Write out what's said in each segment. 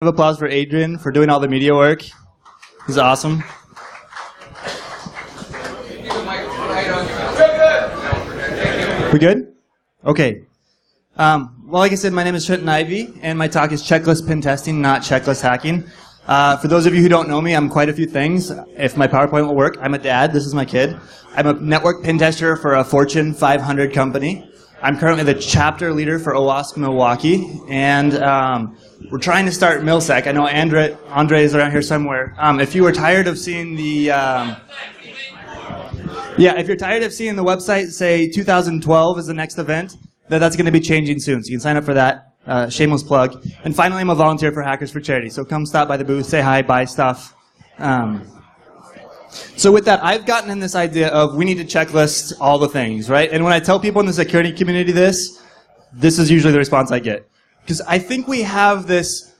Of applause for Adrian for doing all the media work. He's awesome. We good? Okay. Well, like I said, my name is Trenton Ivey, and my talk is checklist pen testing, not checklist hacking. For those of you who don't know me, I'm quite a few things. If my PowerPoint will work, I'm a dad. This is my kid. I'm a network pen tester for a Fortune 500 company. I'm currently the chapter leader for OWASP Milwaukee, and we're trying to start MilSec. I know Andre is around here somewhere. If you were tired of seeing the, if you're tired of seeing the website say 2012 is the next event, that's going to be changing soon. So you can sign up for that. Shameless plug. And finally, I'm a volunteer for Hackers for Charity. So come stop by the booth, say hi, buy stuff. So with that, I've gotten in this idea of we need to checklist all the things, right? And when I tell people in the security community this is usually the response I get. Because I think we have this,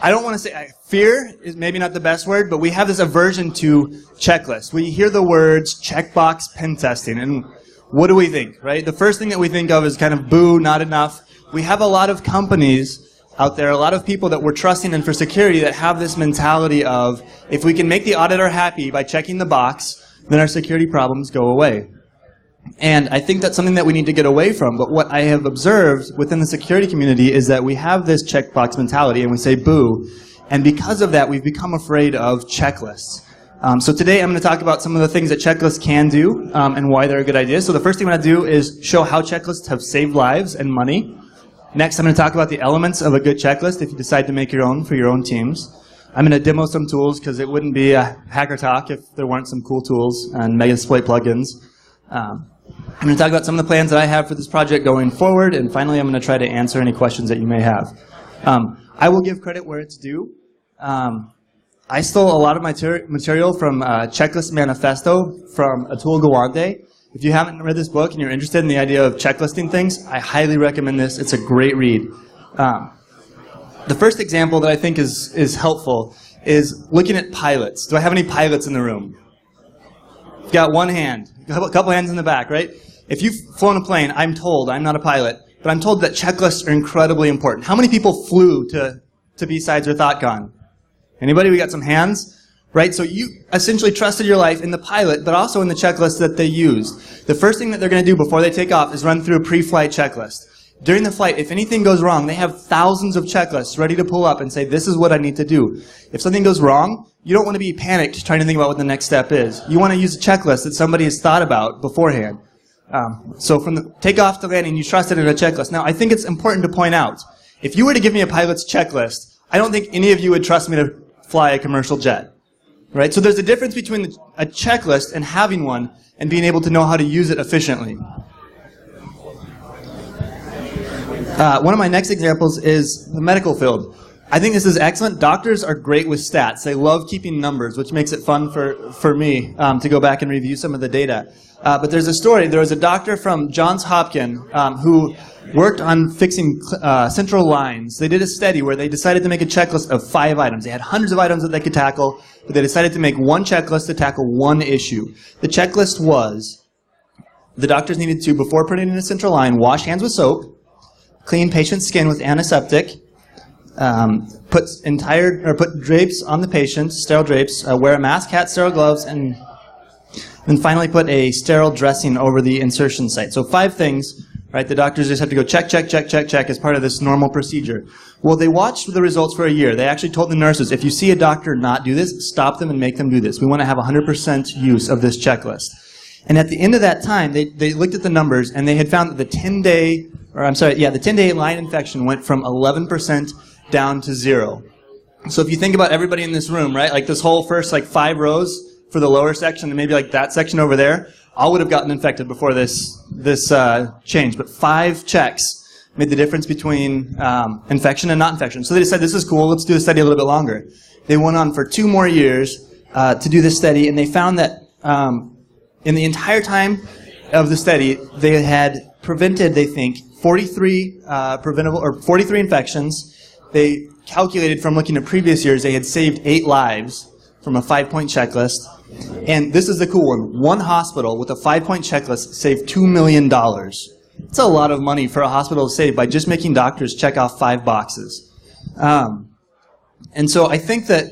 I don't want to say, fear is maybe not the best word, but we have this aversion to checklists. We hear the words checkbox pen testing, and what do we think, right? The first thing that we think of is kind of boo, not enough. We have a lot of companies out there, a lot of people that we're trusting in for security that have this mentality of, if we can make the auditor happy by checking the box, then our security problems go away. And I think that's something that we need to get away from. But what I have observed within the security community is that we have this checkbox mentality and we say boo. And because of that, we've become afraid of checklists. So today I'm going to talk about some of the things that checklists can do and why they're a good idea. So the first thing I'm going to do is show how checklists have saved lives and money. Next, I'm going to talk about the elements of a good checklist if you decide to make your own for your own teams. I'm going to demo some tools because it wouldn't be a hacker talk if there weren't some cool tools and Metasploit plugins. I'm going to talk about some of the plans that I have for this project going forward, and finally I'm going to try to answer any questions that you may have. I will give credit where it's due. I stole a lot of my material from Checklist Manifesto from Atul Gawande. If you haven't read this book and you're interested in the idea of checklisting things, I highly recommend this. It's a great read. The first example that I think is helpful is looking at pilots. Do I have any pilots in the room? You've got one hand, a couple hands in the back, right? If you've flown a plane, I'm told, I'm not a pilot, but I'm told that checklists are incredibly important. How many people flew to BSides or ThoughtCon? Anybody? We got some hands? Right, so you essentially trusted your life in the pilot, but also in the checklist that they used. The first thing that they're going to do before they take off is run through a pre-flight checklist. During the flight, if anything goes wrong, they have thousands of checklists ready to pull up and say, this is what I need to do. If something goes wrong, you don't want to be panicked trying to think about what the next step is. You want to use a checklist that somebody has thought about beforehand. So from the takeoff to landing, you trusted in a checklist. Now, I think it's important to point out, if you were to give me a pilot's checklist, I don't think any of you would trust me to fly a commercial jet. Right? So there's a difference between a checklist and having one and being able to know how to use it efficiently. One of my next examples is the medical field. I think this is excellent. Doctors are great with stats. They love keeping numbers, which makes it fun for me to go back and review some of the data. But there's a story. There was a doctor from Johns Hopkins who worked on fixing central lines. They did a study where they decided to make a checklist of 5 items. They had hundreds of items that they could tackle, but they decided to make one checklist to tackle one issue. The checklist was the doctors needed to, before putting in a central line, wash hands with soap, clean patient's skin with antiseptic, put drapes on the patient, sterile drapes, wear a mask, hat, sterile gloves, and then finally put a sterile dressing over the insertion site. So 5 things. Right, the doctors just have to go check, check, check, check, check as part of this normal procedure. Well, they watched the results for a year. They actually told the nurses, if you see a doctor not do this, stop them and make them do this. We want to have 100% use of this checklist. And at the end of that time, they looked at the numbers and they had found that the 10-day line infection went from 11% down to 0. So if you think about everybody in this room, right, like this whole first 5 rows for the lower section and maybe that section over there, all would have gotten infected before this change. But 5 checks made the difference between infection and not infection. So they decided, this is cool, let's do the study a little bit longer. They went on for 2 more years to do this study, and they found that in the entire time of the study, they had prevented, they think, 43 infections. They calculated from looking at previous years, they had saved 8 lives from a 5-point checklist. And this is the cool one. One hospital with a 5-point checklist saved $2 million. That's a lot of money for a hospital to save by just making doctors check off 5 boxes. And so I think that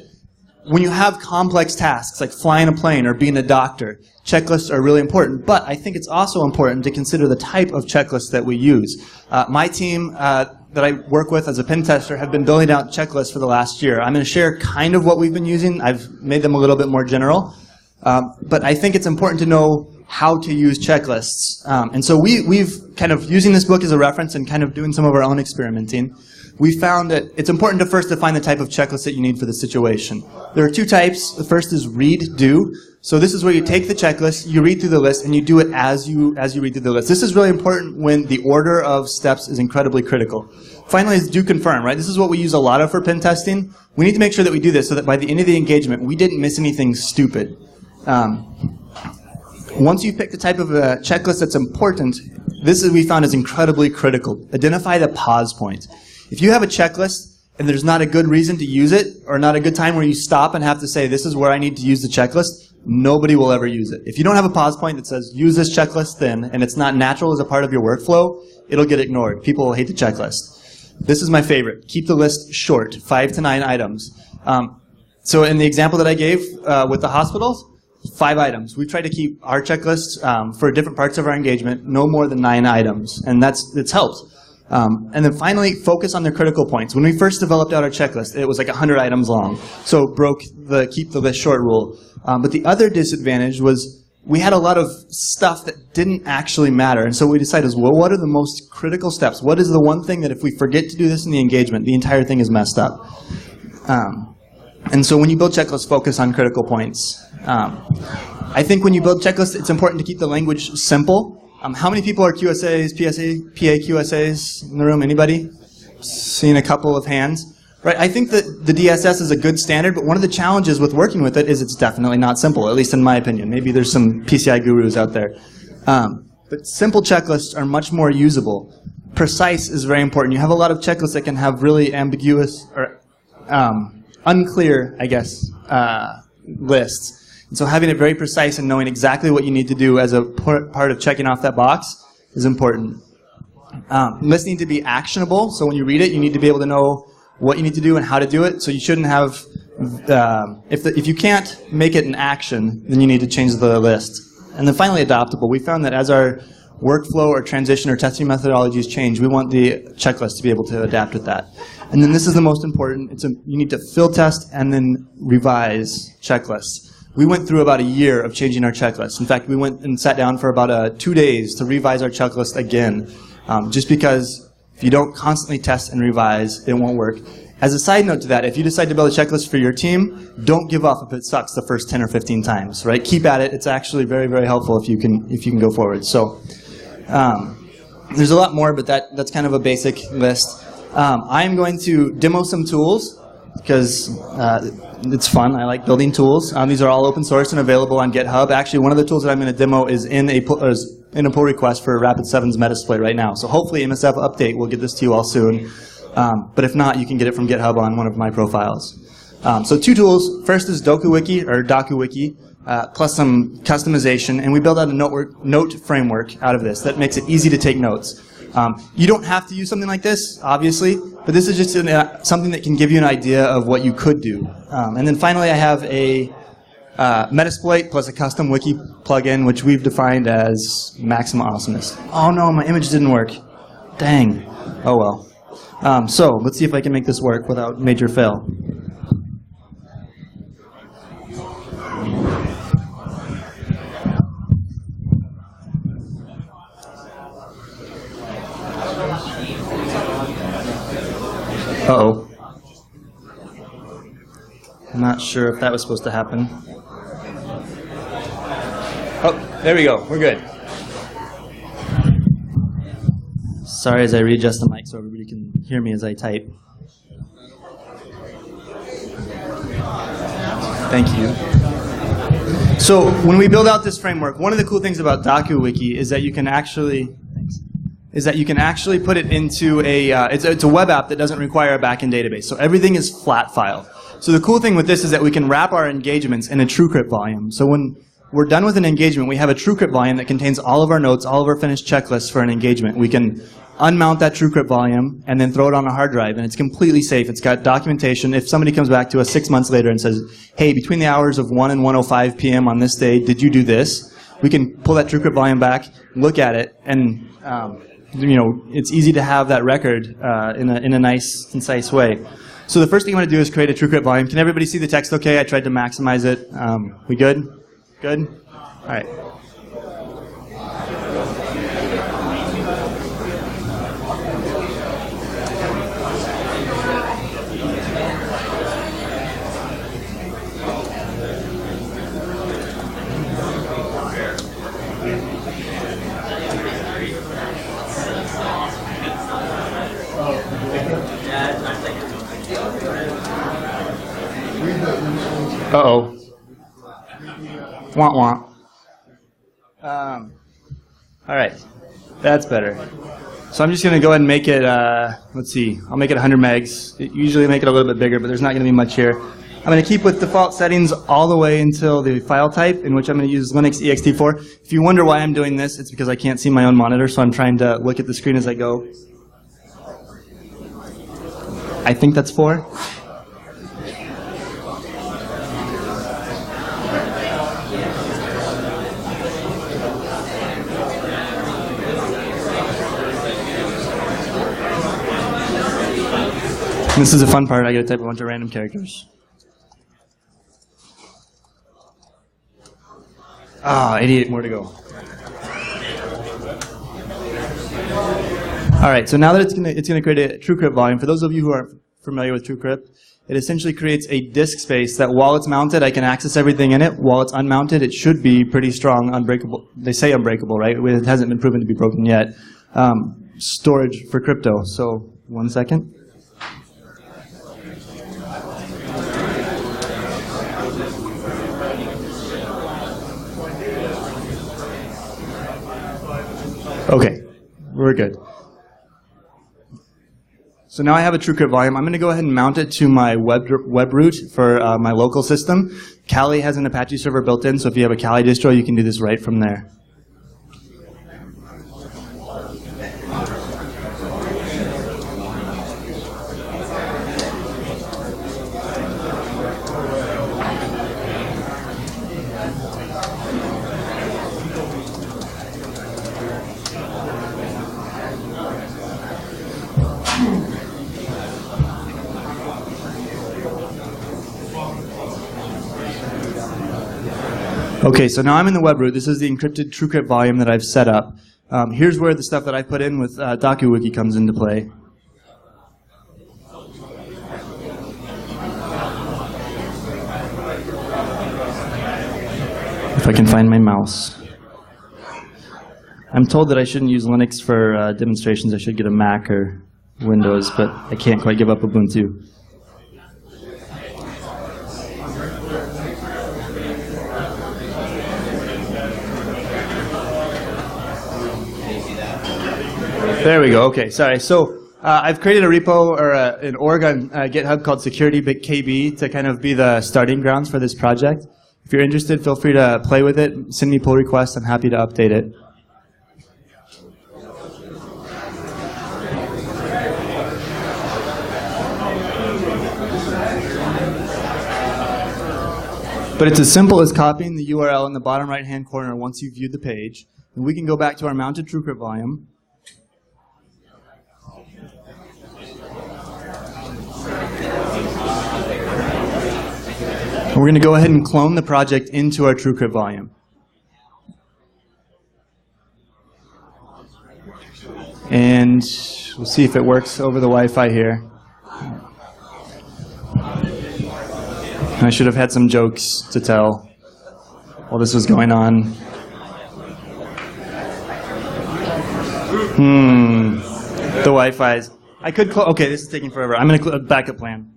when you have complex tasks like flying a plane or being a doctor, checklists are really important. But I think it's also important to consider the type of checklist that we use. My team that I work with as a pen tester have been building out checklists for the last year. I'm going to share kind of what we've been using. I've made them a little bit more general. But I think it's important to know how to use checklists. And so we've kind of using this book as a reference and kind of doing some of our own experimenting. We found that it's important to first define the type of checklist that you need for the situation. There are two types. The first is read, do. So this is where you take the checklist, you read through the list, and you do it as you read through the list. This is really important when the order of steps is incredibly critical. Finally is do confirm, right? This is what we use a lot of for pen testing. We need to make sure that we do this so that by the end of the engagement, we didn't miss anything stupid. Once you pick the type of a checklist that's important, this is we found is incredibly critical. Identify the pause point. If you have a checklist and there's not a good reason to use it, or not a good time where you stop and have to say, this is where I need to use the checklist, nobody will ever use it. If you don't have a pause point that says, use this checklist then, and it's not natural as a part of your workflow, it'll get ignored. People will hate the checklist. This is my favorite. Keep the list short, 5 to 9 items. So in the example that I gave with the hospitals, 5 items. We try to keep our checklist for different parts of our engagement no more than 9 items, and it's helped. And then finally, focus on the critical points. When we first developed out our checklist, it was like 100 items long, so it broke the keep the list short rule. But the other disadvantage was we had a lot of stuff that didn't actually matter, and so we decided, well, what are the most critical steps? What is the one thing that if we forget to do this in the engagement, the entire thing is messed up? And so when you build checklists, focus on critical points. I think when you build checklists, it's important to keep the language simple. How many people are QSAs, PA QSAs in the room? Anybody? Seeing a couple of hands. Right, I think that the DSS is a good standard, but one of the challenges with working with it is it's definitely not simple, at least in my opinion. Maybe there's some PCI gurus out there. But simple checklists are much more usable. Precise is very important. You have a lot of checklists that can have really ambiguous or unclear, I guess, lists. And so having it very precise and knowing exactly what you need to do as a part of checking off that box is important. Listening to be actionable. So when you read it, you need to be able to know what you need to do and how to do it. So you shouldn't have, if you can't make it an action, then you need to change the list. And then finally, adoptable. We found that as our workflow or transition or testing methodologies change, we want the checklist to be able to adapt with that. And then this is the most important. You need to field test and then revise checklists. We went through about a year of changing our checklist. In fact, we went and sat down for about 2 days to revise our checklist again, just because if you don't constantly test and revise, it won't work. As a side note to that, if you decide to build a checklist for your team, don't give up if it sucks the first 10 or 15 times, right? Keep at it. It's actually very, very helpful if you can go forward. So there's a lot more, but that's kind of a basic list. I'm going to demo some tools because it's fun. I like building tools. These are all open source and available on GitHub. Actually, one of the tools that I'm going to demo is in a pull request for Rapid7's Metasploit right now. So hopefully MSF Update will get this to you all soon. But if not, you can get it from GitHub on one of my profiles. So 2 tools. First is DokuWiki, or DokuWiki, plus some customization. And we built out a note framework out of this that makes it easy to take notes. You don't have to use something like this, obviously, but this is just something that can give you an idea of what you could do. And then finally, I have a Metasploit plus a custom wiki plugin, which we've defined as maximum awesomeness. Oh no, my image didn't work. Dang. Oh well. So let's see if I can make this work without major fail. Uh-oh. I'm not sure if that was supposed to happen. Oh, there we go. We're good. Sorry as I readjust the mic so everybody can hear me as I type. Thank you. So when we build out this framework, one of the cool things about DokuWiki is that you can actually put it into it's a web app that doesn't require a backend database. So everything is flat file. So the cool thing with this is that we can wrap our engagements in a TrueCrypt volume. So when we're done with an engagement, we have a TrueCrypt volume that contains all of our notes, all of our finished checklists for an engagement. We can unmount that TrueCrypt volume, and then throw it on a hard drive. And it's completely safe. It's got documentation. If somebody comes back to us 6 months later and says, hey, between the hours of 1 and 1:05 p.m. on this day, did you do this? We can pull that TrueCrypt volume back, look at it, and it's easy to have that record in a nice, concise way. So the first thing I'm going to do is create a TrueCrypt volume. Can everybody see the text okay? I tried to maximize it. We good? Good? All right. Uh-oh. Wah-wah. All right. That's better. So I'm just going to go ahead and make it, let's see, I'll make it 100 megs. Usually make it a little bit bigger, but there's not going to be much here. I'm going to keep with default settings all the way until the file type, in which I'm going to use Linux ext4. If you wonder why I'm doing this, it's because I can't see my own monitor, so I'm trying to look at the screen as I go. I think that's 4. This is a fun part. I get to type a bunch of random characters. Ah, 88 more to go. All right, so now that it's gonna create a TrueCrypt volume. For those of you who aren't familiar with TrueCrypt, it essentially creates a disk space that while it's mounted, I can access everything in it. While it's unmounted, it should be pretty strong, unbreakable. They say unbreakable, right? It hasn't been proven to be broken yet. Storage for crypto. So 1 second. Okay, we're good. So now I have a TrueCrypt volume. I'm going to go ahead and mount it to my web root for my local system. Kali has an Apache server built in, so if you have a Kali distro, you can do this right from there. Okay, so now I'm in the web root. This is the encrypted TrueCrypt volume that I've set up. Here's where the stuff that I put in with DocuWiki comes into play. If I can find my mouse. I'm told that I shouldn't use Linux for demonstrations. I should get a Mac or Windows, but I can't quite give up Ubuntu. There we go. Okay, sorry. So I've created a repo or an org on GitHub called SecurityKB to kind of be the starting grounds for this project. If you're interested, feel free to play with it. Send me pull requests. I'm happy to update it. But it's as simple as copying the URL in the bottom right-hand corner once you've viewed the page. And we can go back to our mounted TrueCrypt volume. And we're going to go ahead and clone the project into our TrueCrypt volume. And we'll see if it works over the Wi-Fi here. I should have had some jokes to tell while this was going on. The Wi-Fi's. I could close. Okay, this is taking forever. I'm going to backup plan.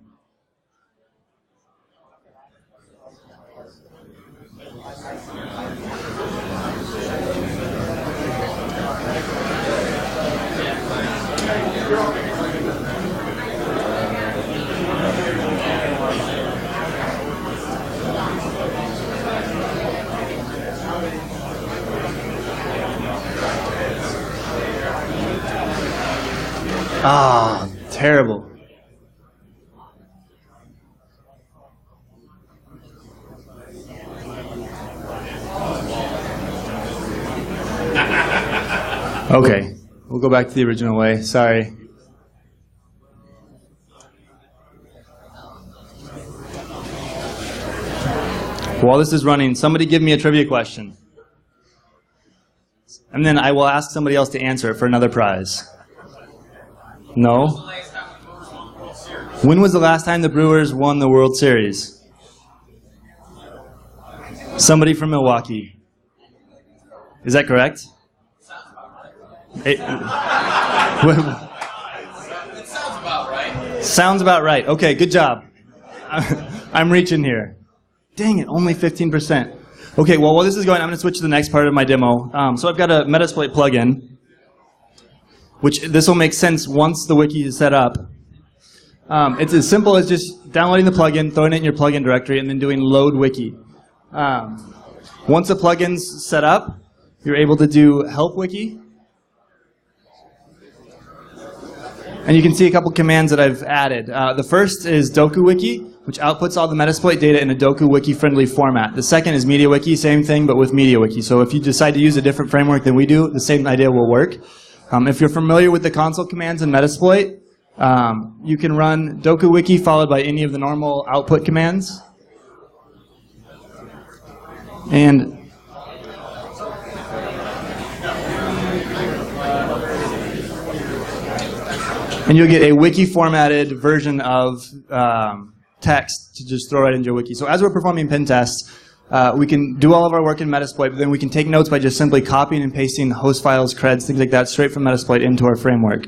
Ah, terrible. Okay, we'll go back to the original way. Sorry. While this is running, somebody give me a trivia question. And then I will ask somebody else to answer it for another prize. No? When was the last time the Brewers won the World Series? Somebody from Milwaukee. Is that correct? It sounds about right. Sounds about right. Okay, good job. I'm reaching here. Dang it, only 15%. Okay, well, while this is going, I'm going to switch to the next part of my demo. So I've got a Metasploit plugin, which this will make sense once the wiki is set up. It's as simple as just downloading the plugin, throwing it in your plugin directory, and then doing load wiki. Once the plugin's set up, you're able to do help wiki. And you can see a couple commands that I've added. The first is DokuWiki, which outputs all the Metasploit data in a DokuWiki-friendly format. The second is MediaWiki, same thing, but with MediaWiki. So if you decide to use a different framework than we do, the same idea will work. If you're familiar with the console commands in Metasploit, you can run DokuWiki followed by any of the normal output commands. And you'll get a wiki-formatted version of text to just throw right into your wiki. So as we're performing pen tests, we can do all of our work in Metasploit, but then we can take notes by just simply copying and pasting host files, creds, things like that, straight from Metasploit into our framework.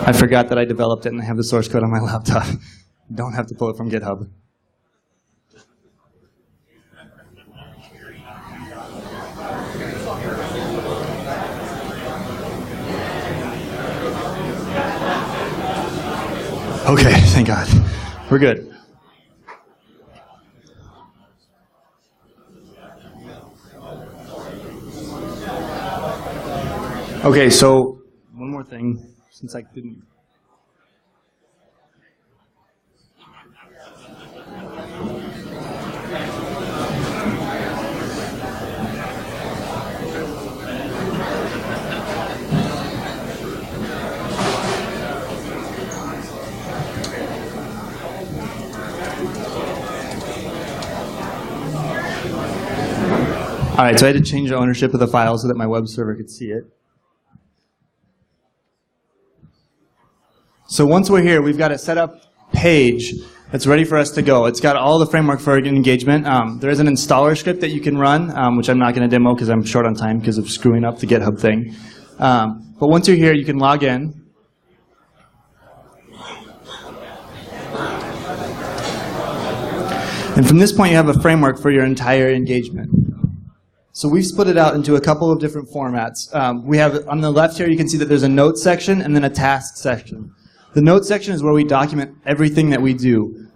I forgot that I developed it and I have the source code on my laptop. Don't have to pull it from GitHub. Okay, thank God. We're good. Okay, so one more thing. Since I didn't. All right, so I had to change the ownership of the file so that my web server could see it. So once we're here, we've got a setup page that's ready for us to go. It's got all the framework for engagement. There is an installer script that you can run, which I'm not going to demo because I'm short on time because of screwing up the GitHub thing. But once you're here, you can log in. And from this point, you have a framework for your entire engagement. So we've split it out into a couple of different formats. We have, on the left here, you can see that there's a notes section and then a task section. The notes section is where we document everything that we do.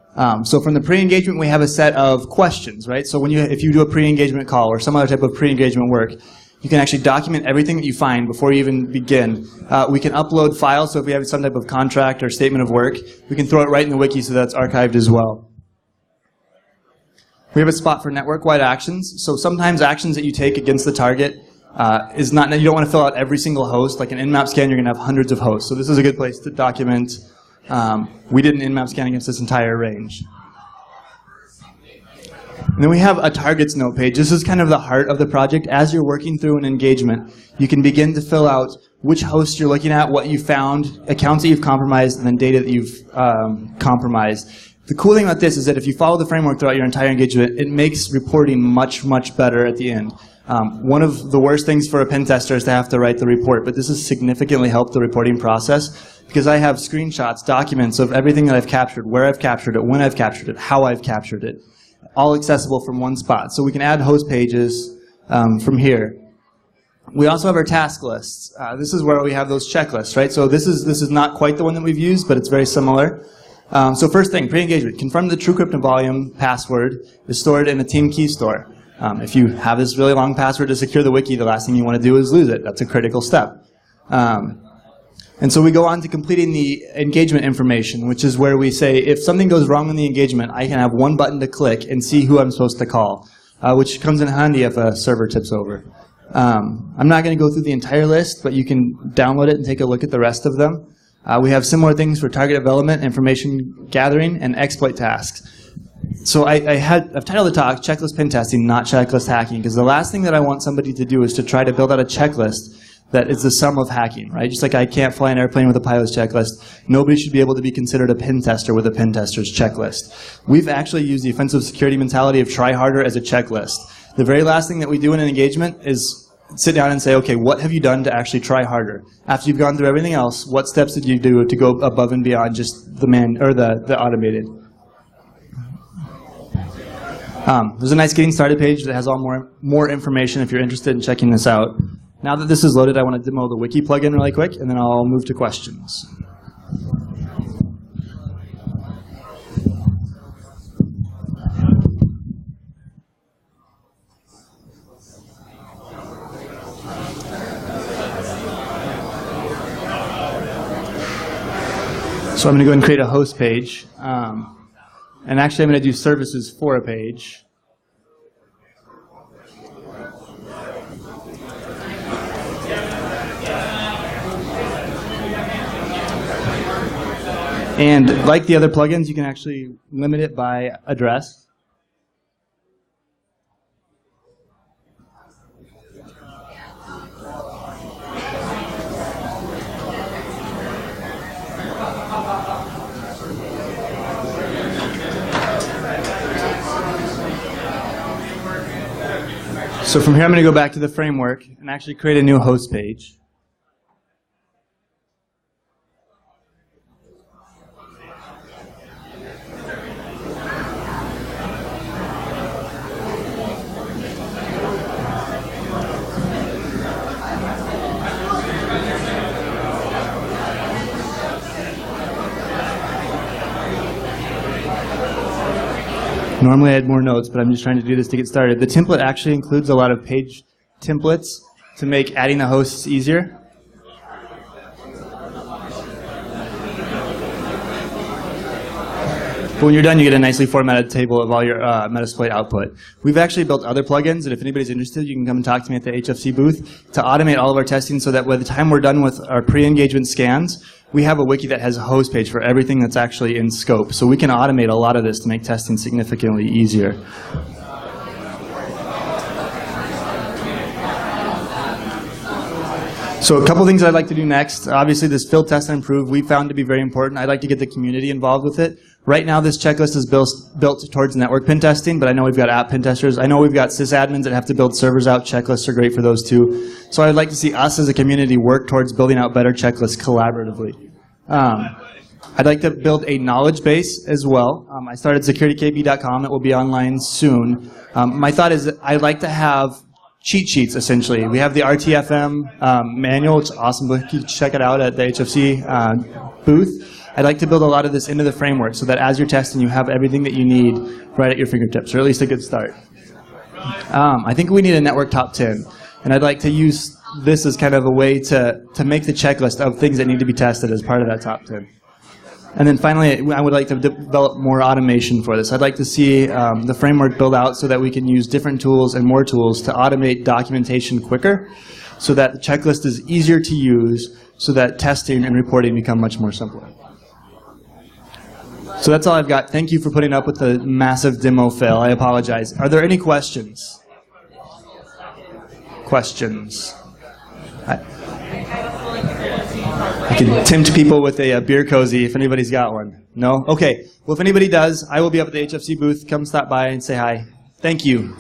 So from the pre-engagement, we have a set of questions, right? So if you do a pre-engagement call or some other type of pre-engagement work, you can actually document everything that you find before you even begin. We can upload files, so if we have some type of contract or statement of work, we can throw it right in the wiki so that's archived as well. We have a spot for network-wide actions. So sometimes actions that you take against the target is not, you don't want to fill out every single host. Like an in-map scan, you're going to have hundreds of hosts. So this is a good place to document. We did an in-map scan against this entire range. And then we have a targets note page. This is kind of the heart of the project. As you're working through an engagement, you can begin to fill out which hosts you're looking at, what you found, accounts that you've compromised, and then data that you've compromised. The cool thing about this is that if you follow the framework throughout your entire engagement, it makes reporting much, much better at the end. One of the worst things for a pen tester is to have to write the report, but this has significantly helped the reporting process because I have screenshots, documents of everything that I've captured, where I've captured it, when I've captured it, how I've captured it, all accessible from one spot. So we can add host pages from here. We also have our task lists. This is where we have those checklists, right? So this is not quite the one that we've used, but it's very similar. So first thing, pre-engagement. Confirm the TrueCrypt volume password is stored in a team key store. If you have this really long password to secure the wiki, the last thing you want to do is lose it. That's a critical step. And so we go on to completing the engagement information, which is where we say, if something goes wrong in the engagement, I can have one button to click and see who I'm supposed to call, which comes in handy if a server tips over. I'm not going to go through the entire list, but you can download it and take a look at the rest of them. We have similar things for target development, information gathering, and exploit tasks. So I've titled the talk Checklist Pentesting, not Checklist Hacking, because the last thing that I want somebody to do is to try to build out a checklist that is the sum of hacking, right? Just like I can't fly an airplane with a pilot's checklist, nobody should be able to be considered a pen tester with a pen tester's checklist. We've actually used the offensive security mentality of try harder as a checklist. The very last thing that we do in an engagement is sit down and say, okay, what have you done to actually try harder? After you've gone through everything else, what steps did you do to go above and beyond just the automated? There's a nice getting started page that has all more information if you're interested in checking this out. Now that this is loaded, I want to demo the wiki plugin really quick, and then I'll move to questions. So I'm going to go ahead and create a host page. And actually, I'm going to do services for a page. And like the other plugins, you can actually limit it by address. So from here, I'm going to go back to the framework and actually create a new host page. Normally I had more notes, but I'm just trying to do this to get started. The template actually includes a lot of page templates to make adding the hosts easier. But when you're done, you get a nicely formatted table of all your Metasploit output. We've actually built other plugins, and if anybody's interested, you can come and talk to me at the HFC booth to automate all of our testing so that by the time we're done with our pre-engagement scans, we have a wiki that has a host page for everything that's actually in scope. So we can automate a lot of this to make testing significantly easier. So a couple things I'd like to do next. Obviously, this field test and improve we found to be very important. I'd like to get the community involved with it. Right now, this checklist is built towards network pen testing, but I know we've got app pen testers. I know we've got sysadmins that have to build servers out. Checklists are great for those too. So I'd like to see us as a community work towards building out better checklists collaboratively. I'd like to build a knowledge base as well. I started securitykb.com. It will be online soon. My thought is that I'd like to have cheat sheets, essentially. We have the RTFM manual. It's awesome. You can check it out at the HFC booth. I'd like to build a lot of this into the framework so that as you're testing, you have everything that you need right at your fingertips, or at least a good start. I think we need a network top 10. And I'd like to use this as kind of a way to make the checklist of things that need to be tested as part of that top 10. And then finally, I would like to develop more automation for this. I'd like to see the framework build out so that we can use different tools and more tools to automate documentation quicker so that the checklist is easier to use so that testing and reporting become much more simpler. So that's all I've got. Thank you for putting up with the massive demo fail. I apologize. Are there any questions? Questions? I can tempt people with a beer cozy if anybody's got one. No? Okay. Well, if anybody does, I will be up at the HFC booth. Come stop by and say hi. Thank you.